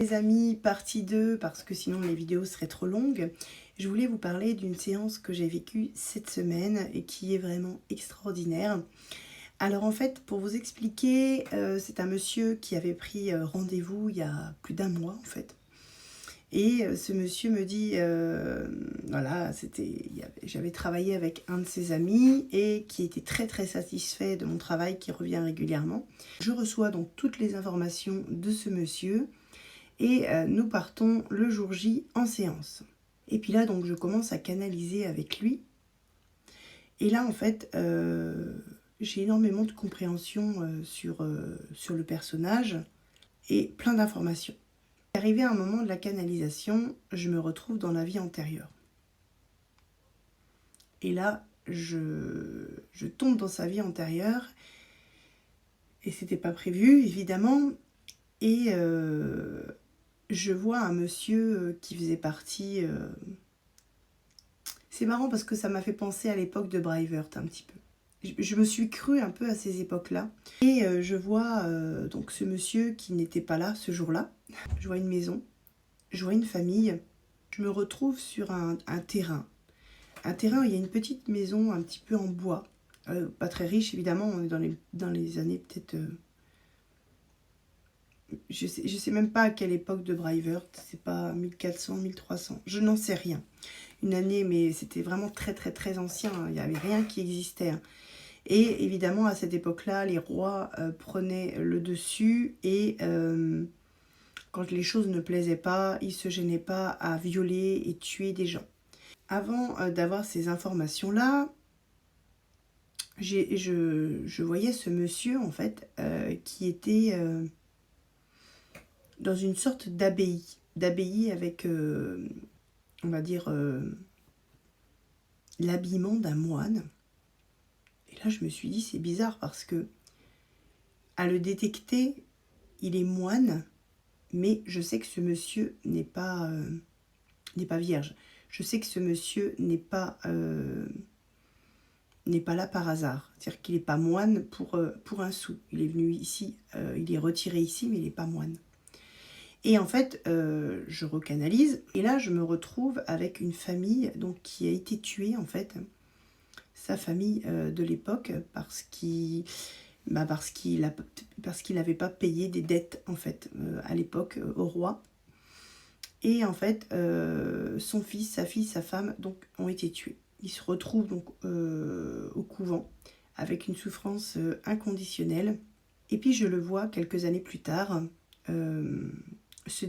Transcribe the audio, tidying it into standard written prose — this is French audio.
Les amis, partie 2, parce que sinon les vidéos seraient trop longues. Je voulais vous parler d'une séance que j'ai vécue cette semaine et qui est vraiment extraordinaire. Alors en fait, pour vous expliquer, c'est un monsieur qui avait pris rendez-vous il y a plus d'un mois en fait. Et ce monsieur me dit, voilà, j'avais travaillé avec un de ses amis et qui était très très satisfait de mon travail qui revient régulièrement. Je reçois donc toutes les informations de ce monsieur. Et nous partons le jour J en séance. Et puis là, donc, je commence à canaliser avec lui. Et là, en fait, j'ai énormément de compréhension sur le personnage et plein d'informations. Arrivé à un moment de la canalisation, je me retrouve dans la vie antérieure. Et là, je tombe dans sa vie antérieure. Et c'était pas prévu, évidemment. Et je vois un monsieur qui faisait partie... C'est marrant parce que ça m'a fait penser à l'époque de Braveheart un petit peu. Je me suis crue un peu à ces époques-là. Et je vois donc ce monsieur qui n'était pas là ce jour-là. Je vois une maison, je vois une famille. Je me retrouve sur un terrain. Un terrain où il y a une petite maison un petit peu en bois. Pas très riche évidemment, on est dans les années peut-être... je sais même pas à quelle époque de Braveheart. C'est pas 1400, 1300. Je n'en sais rien. Une année, mais c'était vraiment très très très ancien, il n'y avait rien qui existait. Et évidemment, à cette époque-là, les rois prenaient le dessus et quand les choses ne plaisaient pas, ils ne se gênaient pas à violer et tuer des gens. Avant d'avoir ces informations-là, je voyais ce monsieur, en fait, qui était dans une sorte d'abbaye avec, on va dire... l'habillement d'un moine. Et là, je me suis dit, c'est bizarre parce que, à le détecter, il est moine, mais je sais que ce monsieur n'est pas vierge. Je sais que ce monsieur n'est pas là par hasard. C'est-à-dire qu'il n'est pas moine pour un sou. Il est venu ici, il est retiré ici, mais il n'est pas moine. Et en fait, je recanalise, et là, je me retrouve avec une famille donc, qui a été tuée, en fait, sa famille de l'époque parce qu'il n'avait pas payé des dettes en fait à l'époque au roi. Et en fait, son fils, sa fille, sa femme donc ont été tués. Il se retrouve donc au couvent avec une souffrance inconditionnelle. Et puis je le vois quelques années plus tard se